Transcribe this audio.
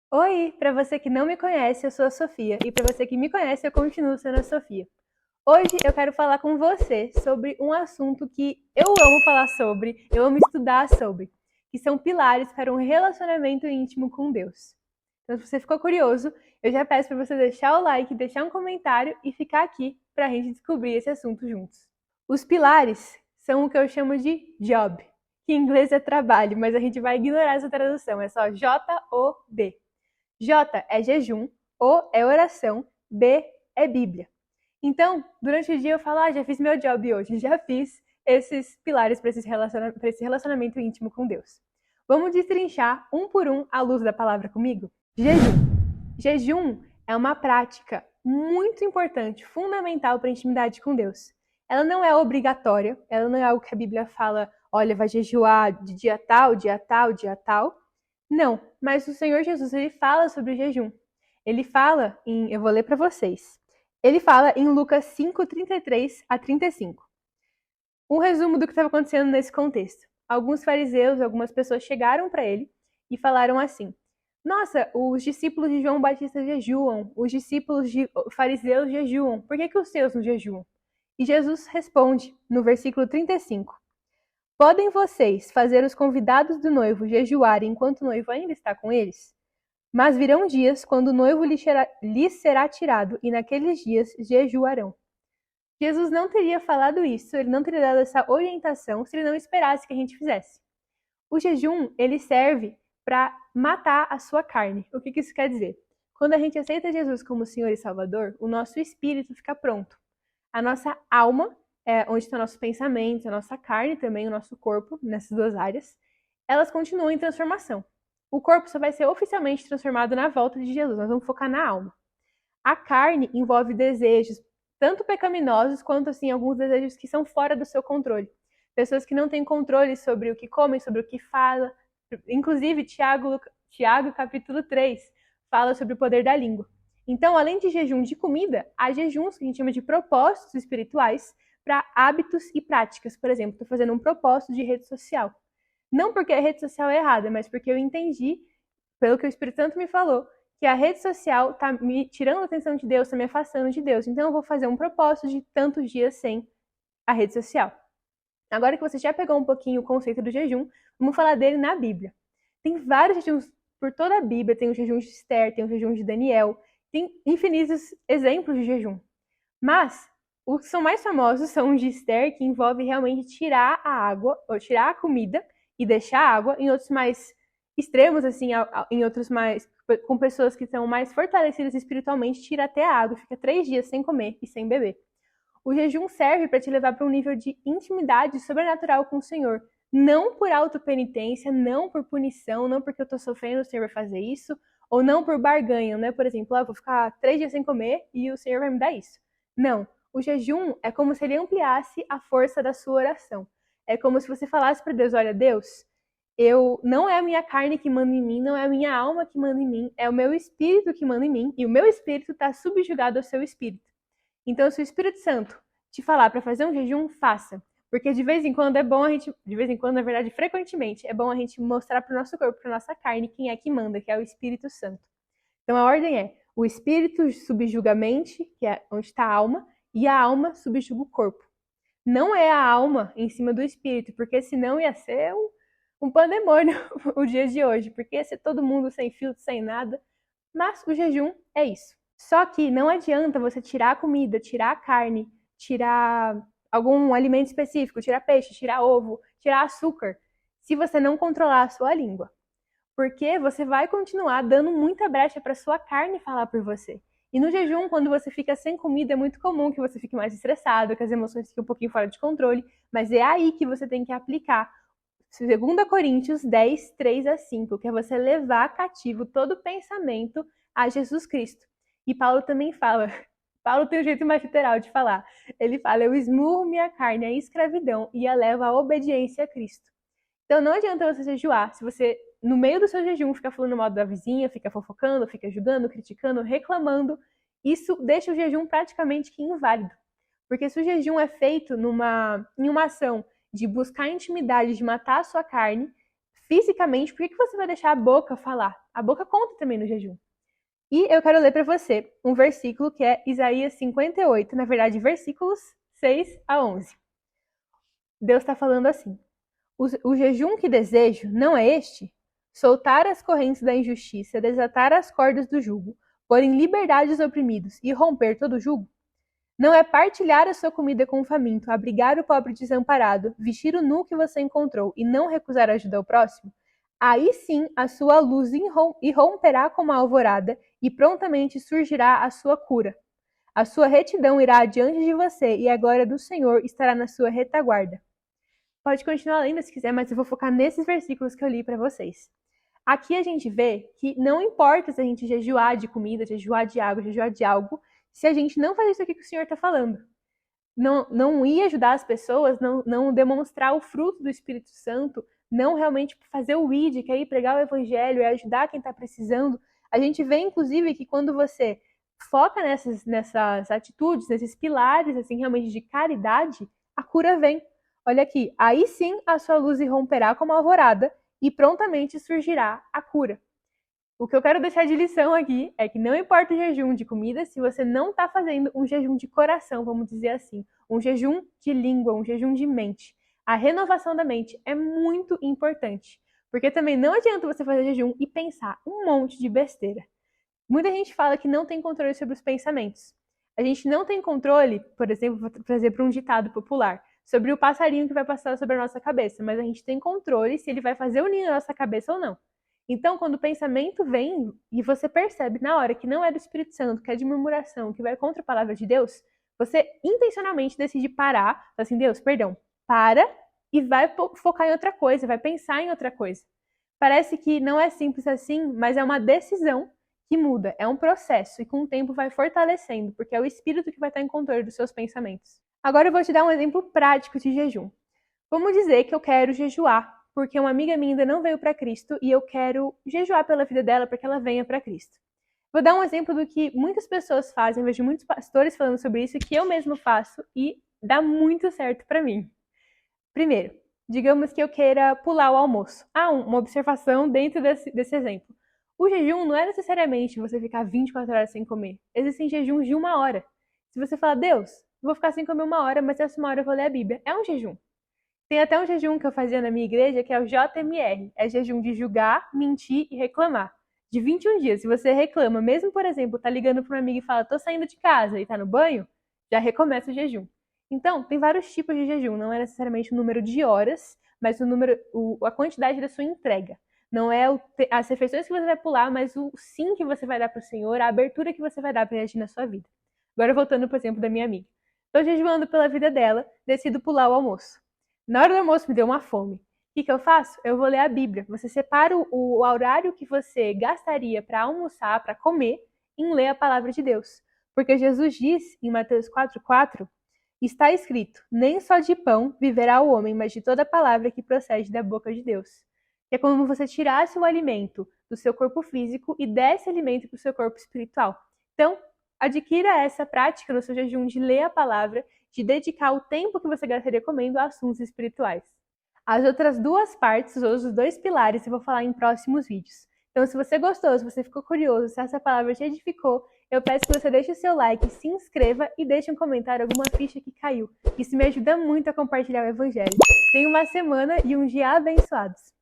Oi, para você que não me conhece, eu sou a Sofia, e para você que me conhece, eu continuo sendo a Sofia. Hoje eu quero falar com você sobre um assunto que eu amo falar sobre, eu amo estudar sobre, que são pilares para um relacionamento íntimo com Deus. Então, se você ficou curioso, eu já peço para você deixar o like, deixar um comentário e ficar aqui para a gente descobrir esse assunto juntos. Os pilares são o que eu chamo de job, que em inglês é trabalho, mas a gente vai ignorar essa tradução, é só J-O-B. J é jejum, O é oração, B é Bíblia. Então, durante o dia eu falo, já fiz meu job hoje, já fiz esses pilares para esse relacionamento íntimo com Deus. Vamos destrinchar um por um à luz da palavra comigo? Jejum. Jejum é uma prática muito importante, fundamental para a intimidade com Deus. Ela não é obrigatória, ela não é algo que a Bíblia fala, olha, vai jejuar de dia tal, dia tal, dia tal. Não, mas o Senhor Jesus, ele fala sobre o jejum. Ele fala eu vou ler para vocês. Ele fala em Lucas 5:33 a 35. Um resumo do que estava acontecendo nesse contexto. Alguns fariseus, algumas pessoas chegaram para ele e falaram assim: nossa, os discípulos de João Batista jejuam, os discípulos de fariseus jejuam, por que os seus não jejuam? E Jesus responde no versículo 35: podem vocês fazer os convidados do noivo jejuarem enquanto o noivo ainda está com eles? Mas virão dias quando o noivo lhes será tirado, e naqueles dias jejuarão. Jesus não teria falado isso, ele não teria dado essa orientação se ele não esperasse que a gente fizesse. O jejum, ele serve para matar a sua carne. O que isso quer dizer? Quando a gente aceita Jesus como Senhor e Salvador, o nosso espírito fica pronto. A nossa alma, onde estão nossos pensamentos, a nossa carne também, o nosso corpo, nessas duas áreas, elas continuam em transformação. O corpo só vai ser oficialmente transformado na volta de Jesus, nós vamos focar na alma. A carne envolve desejos, tanto pecaminosos quanto assim alguns desejos que são fora do seu controle. Pessoas que não têm controle sobre o que comem, sobre o que falam. Inclusive, Tiago capítulo 3, fala sobre o poder da língua. Então, além de jejum de comida, há jejuns que a gente chama de propósitos espirituais para hábitos e práticas. Por exemplo, estou fazendo um propósito de rede social. Não porque a rede social é errada, mas porque eu entendi, pelo que o Espírito Santo me falou, que a rede social está me tirando a atenção de Deus, está me afastando de Deus. Então eu vou fazer um propósito de tantos dias sem a rede social. Agora que você já pegou um pouquinho o conceito do jejum, vamos falar dele na Bíblia. Tem vários jejuns por toda a Bíblia, tem o jejum de Esther, tem o jejum de Daniel, tem infinitos exemplos de jejum. Mas os que são mais famosos são os de Esther, que envolve realmente tirar a água, ou tirar a comida e deixar a água, em outros mais extremos, assim, em outros mais, com pessoas que estão mais fortalecidas espiritualmente, tira até a água, fica 3 dias sem comer e sem beber. O jejum serve para te levar para um nível de intimidade sobrenatural com o Senhor. Não por autopenitência, não por punição, não porque eu estou sofrendo, o Senhor vai fazer isso, ou não por barganha, né? Por exemplo, eu vou ficar 3 dias sem comer e o Senhor vai me dar isso. Não. O jejum é como se ele ampliasse a força da sua oração. É como se você falasse para Deus: olha, Deus, não é a minha carne que manda em mim, não é a minha alma que manda em mim, é o meu espírito que manda em mim, e o meu espírito está subjugado ao seu espírito. Então, se o Espírito Santo te falar para fazer um jejum, faça. Porque de vez em quando é bom de vez em quando, na verdade, frequentemente, é bom a gente mostrar para o nosso corpo, para nossa carne, quem é que manda, que é o Espírito Santo. Então a ordem é: o espírito subjuga a mente, que é onde está a alma, e a alma subjuga o corpo. Não é a alma em cima do espírito, porque senão ia ser um pandemônio o dia de hoje, porque ia ser todo mundo sem filtro, sem nada. Mas o jejum é isso. Só que não adianta você tirar a comida, tirar a carne, tirar algum alimento específico, tirar peixe, tirar ovo, tirar açúcar, se você não controlar a sua língua. Porque você vai continuar dando muita brecha para sua carne falar por você. E no jejum, quando você fica sem comida, é muito comum que você fique mais estressado, que as emoções fiquem um pouquinho fora de controle, mas é aí que você tem que aplicar 2 Coríntios 10, 3 a 5, que é você levar cativo todo pensamento a Jesus Cristo. E Paulo também fala, Paulo tem um jeito mais literal de falar, ele fala: eu esmurro minha carne à escravidão e a levo à obediência a Cristo. Então não adianta você jejuar se você, no meio do seu jejum, fica falando mal da vizinha, fica fofocando, fica julgando, criticando, reclamando. Isso deixa o jejum praticamente que inválido. Porque se o jejum é feito em uma ação de buscar intimidade, de matar a sua carne, fisicamente, por que você vai deixar a boca falar? A boca conta também no jejum. E eu quero ler para você um versículo que é Isaías 58, na verdade, versículos 6 a 11. Deus está falando assim: o jejum que desejo não é este? Soltar as correntes da injustiça, desatar as cordas do jugo, pôr em liberdade os oprimidos e romper todo o jugo? Não é partilhar a sua comida com o faminto, abrigar o pobre desamparado, vestir o nu que você encontrou e não recusar ajuda ao próximo? Aí sim a sua luz irromperá como a alvorada e prontamente surgirá a sua cura. A sua retidão irá adiante de você e a glória do Senhor estará na sua retaguarda. Pode continuar lendo se quiser, mas eu vou focar nesses versículos que eu li para vocês. Aqui a gente vê que não importa se a gente jejuar de comida, jejuar de água, jejuar de algo, se a gente não fazer isso aqui que o Senhor está falando. Não ir ajudar as pessoas, não demonstrar o fruto do Espírito Santo, não realmente fazer o ID, que é ir pregar o Evangelho, é ajudar quem está precisando. A gente vê, inclusive, que quando você foca nessas atitudes, nesses pilares, assim, realmente de caridade, a cura vem. Olha aqui, aí sim a sua luz irromperá como a alvorada e prontamente surgirá a cura. O que eu quero deixar de lição aqui é que não importa o jejum de comida se você não está fazendo um jejum de coração, vamos dizer assim, um jejum de língua, um jejum de mente. A renovação da mente é muito importante, porque também não adianta você fazer jejum e pensar um monte de besteira. Muita gente fala que não tem controle sobre os pensamentos. A gente não tem controle, por exemplo, vou trazer para um ditado popular, sobre o passarinho que vai passar sobre a nossa cabeça, mas a gente tem controle se ele vai fazer o ninho na nossa cabeça ou não. Então, quando o pensamento vem e você percebe na hora que não é do Espírito Santo, que é de murmuração, que vai contra a palavra de Deus, você intencionalmente decide parar, fala assim, Deus, perdão, para e vai focar em outra coisa, vai pensar em outra coisa. Parece que não é simples assim, mas é uma decisão que muda, é um processo e com o tempo vai fortalecendo, porque é o Espírito que vai estar em controle dos seus pensamentos. Agora eu vou te dar um exemplo prático de jejum. Vamos dizer que eu quero jejuar, porque uma amiga minha ainda não veio para Cristo e eu quero jejuar pela vida dela para que ela venha para Cristo. Vou dar um exemplo do que muitas pessoas fazem, vejo muitos pastores falando sobre isso, que eu mesmo faço e dá muito certo para mim. Primeiro, digamos que eu queira pular o almoço. Uma observação dentro desse exemplo. O jejum não é necessariamente você ficar 24 horas sem comer. Existem jejuns de 1 hora. Se você falar, Deus, vou ficar sem comer 1 hora, mas essa 1 hora eu vou ler a Bíblia. É um jejum. Tem até um jejum que eu fazia na minha igreja, que é o JMR. É jejum de julgar, mentir e reclamar. De 21 dias. Se você reclama, mesmo, por exemplo, tá ligando para uma amiga e fala, tô saindo de casa e tá no banho, já recomeça o jejum. Então, tem vários tipos de jejum. Não é necessariamente o número de horas, mas a quantidade da sua entrega. Não é as refeições que você vai pular, mas o sim que você vai dar para o Senhor, a abertura que você vai dar para ele agir na sua vida. Agora, voltando, por exemplo, da minha amiga. Estou jejuando pela vida dela, decido pular o almoço. Na hora do almoço me deu uma fome. O que eu faço? Eu vou ler a Bíblia. Você separa o horário que você gastaria para almoçar, para comer, em ler a palavra de Deus. Porque Jesus diz, em Mateus 4,4, está escrito, nem só de pão viverá o homem, mas de toda palavra que procede da boca de Deus. É como você tirasse o alimento do seu corpo físico e desse alimento para o seu corpo espiritual. Então, adquira essa prática no seu jejum de ler a palavra, de dedicar o tempo que você gastaria comendo a assuntos espirituais. As outras duas partes, os outros 2 pilares, eu vou falar em próximos vídeos. Então, se você gostou, se você ficou curioso, se essa palavra te edificou, eu peço que você deixe o seu like, se inscreva e deixe um comentário, alguma ficha que caiu. Isso me ajuda muito a compartilhar o Evangelho. Tenha uma semana e um dia abençoados.